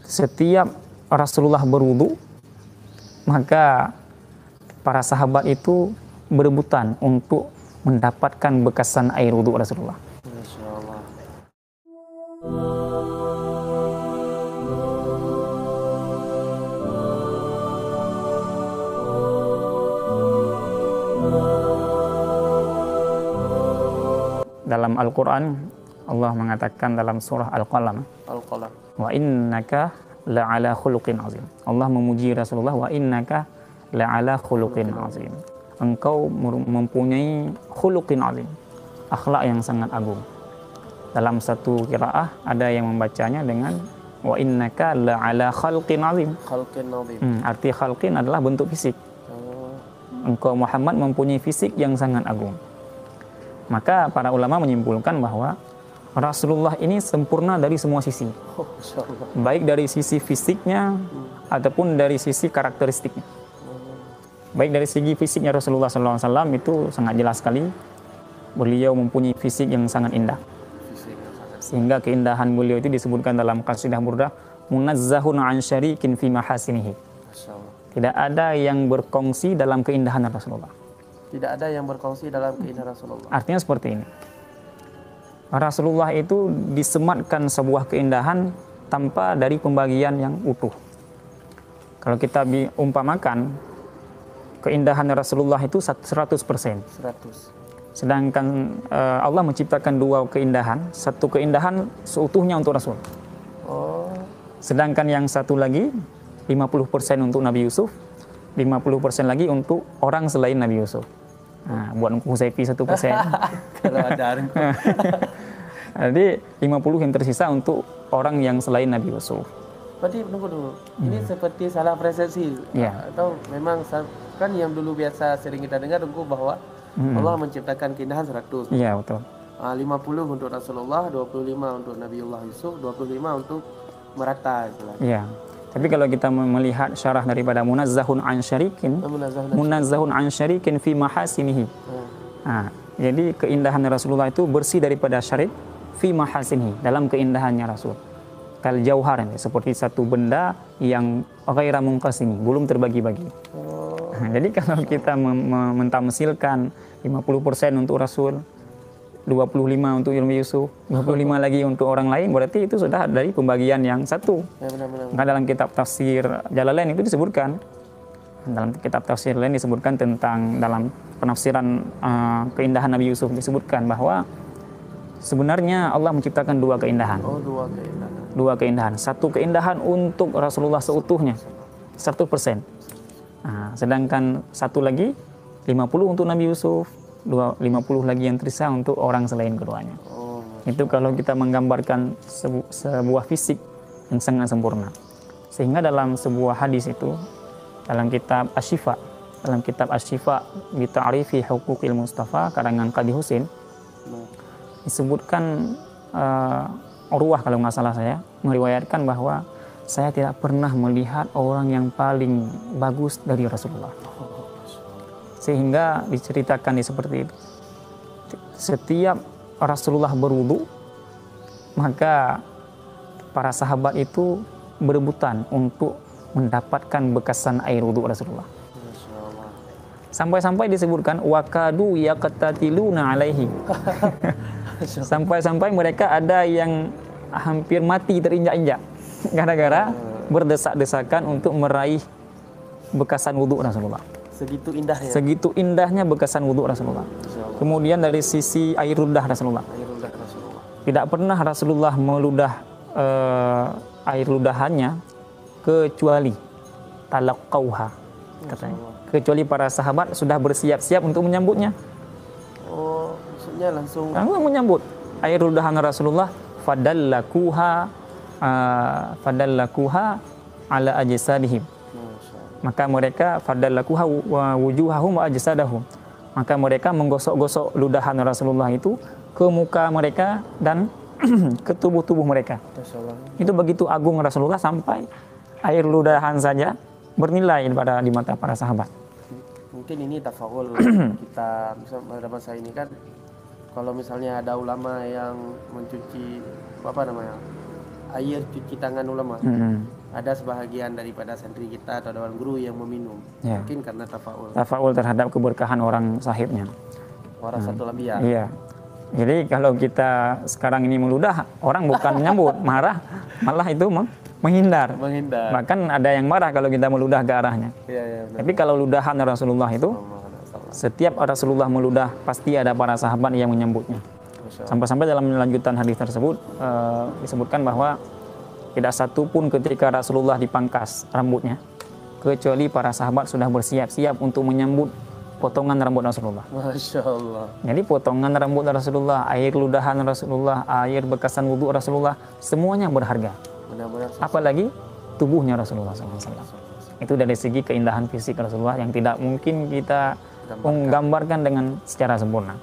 Setiap Rasulullah berwudu, maka para sahabat itu berebutan untuk mendapatkan bekasan air wudu Rasulullah. Masya Allah. Dalam Al-Quran, Allah mengatakan dalam surah Al-Qalam, Al-Qalam. wa innaka la'ala khuluqin azim. Allah memuji Rasulullah, wa innaka la'ala khuluqin azim. Engkau mempunyai khuluqin azim, akhlak yang sangat agung. Dalam satu qiraah ada yang membacanya dengan wa innaka la'ala khalqin azim. Khalqin azim. Arti khalqin adalah bentuk fisik. Engkau Muhammad mempunyai fisik yang sangat agung. Maka para ulama menyimpulkan bahwa Rasulullah ini sempurna dari semua sisi. Baik dari sisi fisiknya ataupun dari sisi karakteristiknya. Baik dari segi fisiknya Rasulullah SAW itu sangat jelas sekali. Beliau mempunyai fisik yang sangat indah. Sehingga keindahan beliau itu disebutkan dalam qasidah Burdah, munazzahun an syarikin fi mahasinihi. Tidak ada yang berkongsi dalam keindahan Rasulullah. Tidak ada yang berkongsi dalam keindahan Rasulullah. Artinya seperti ini. Rasulullah itu disematkan sebuah keindahan tanpa dari pembagian yang utuh. Kalau kita umpamakan, keindahan Rasulullah itu 100%. 100. Sedangkan Allah menciptakan dua keindahan, satu keindahan seutuhnya untuk Rasul. Sedangkan yang satu lagi 50% untuk Nabi Yusuf, 50% lagi untuk orang selain Nabi Yusuf. Nah, buat Huzaifi 1%. Kalau ada Jadi 50 yang tersisa untuk orang yang selain Nabi Yusuf. Berarti tunggu dulu. Ini seperti salah persepsi. Ya. Atau memang kan yang dulu biasa sering kita dengar bahwa Allah menciptakan keindahan 100. Iya, betul. 50 untuk Rasulullah, 25 untuk Nabiullah Yusuf, 25 untuk merata istilahnya. Iya. Tapi kalau kita melihat syarah daripada munazzahun an syarikin fi mahasinihi. Nah, jadi keindahan Rasulullah itu bersih daripada syarik fi mahasinihi, dalam keindahannya Rasul. Kal jauhar, seperti satu benda yang ghaira munqasimi, belum terbagi-bagi. Nah, jadi kalau kita mentamsilkan 50% untuk Rasul, 25 untuk Nabi Yusuf, 25 lagi untuk orang lain, berarti itu sudah dari pembagian yang satu. Ya, benar. Maka dalam kitab tafsir Jalalain itu disebutkan, dalam kitab tafsir lain disebutkan tentang dalam penafsiran keindahan Nabi Yusuf disebutkan bahwa sebenarnya Allah menciptakan dua keindahan. Dua keindahan. Satu keindahan untuk Rasulullah seutuhnya, 100%. Nah, sedangkan satu lagi 50 untuk Nabi Yusuf, 50 lagi yang tersisa untuk orang selain keduanya. Itu kalau kita menggambarkan sebuah fisik yang sangat sempurna. Sehingga dalam sebuah hadis itu, dalam kitab Asy-Syifa, bi ta'rifi huquqil Mustafa karangan Qadi Husin, disebutkan Urwah kalau nggak salah saya meriwayatkan bahwa saya tidak pernah melihat orang yang paling bagus dari Rasulullah. Sehingga diceritakan seperti itu. Setiap Rasulullah berwudu, maka para sahabat itu berebutan untuk mendapatkan bekasan air wudu Rasulullah. Sampai-sampai disebutkan wakadu yaqtatiluna alaihi. Sampai-sampai mereka ada yang hampir mati terinjak-injak gara-gara berdesak-desakan untuk meraih bekasan wudu Rasulullah. Segitu indahnya. Segitu indahnya bekasan wudu Rasulullah. Kemudian dari sisi air ludah Rasulullah. Tidak pernah Rasulullah meludah air ludahannya kecuali talaqqauha katanya. Kecuali para sahabat sudah bersiap-siap untuk menyambutnya. Maksudnya langsung menyambut air ludahan Rasulullah, fadallakuha ala ajsadihim. Maka mereka fadallakuha wa wujuhahum wa ajsadahum. Maka mereka menggosok-gosok ludahan Rasulullah itu ke muka mereka dan ke tubuh-tubuh mereka. Itu begitu agung Rasulullah sampai air ludahan saja bernilai di mata para sahabat. Mungkin ini tafawul kita pada masa ini kan, kalau misalnya ada ulama yang mencuci air cuci tangan ulama, ada sebahagian daripada santri kita atau dewan guru yang meminum, Ya. mungkin karena tafaul. Tafaul terhadap keberkahan orang sahibnya. Orang satu lebih ya. Iya. Jadi kalau kita sekarang ini meludah, orang bukan menyambut, marah, malah itu menghindar. Menghindar. Bahkan ada yang marah kalau kita meludah ke arahnya. Iya, iya, benar. Tapi kalau ludahan Rasulullah itu, setiap Rasulullah meludah pasti ada para sahabat yang menyambutnya. Masya Allah. Sampai-sampai dalam lanjutan hadis tersebut disebutkan bahwa tidak satu pun ketika Rasulullah dipangkas rambutnya, kecuali para sahabat sudah bersiap-siap untuk menyambut potongan rambut Rasulullah. Masya Allah. Jadi potongan rambut Rasulullah, air ludahan Rasulullah, air bekasan wudhu Rasulullah, semuanya berharga. Benar-benar Apalagi tubuhnya Rasulullah SAW. Itu dari segi keindahan fisik Rasulullah yang tidak mungkin kita menggambarkan dengan secara sempurna.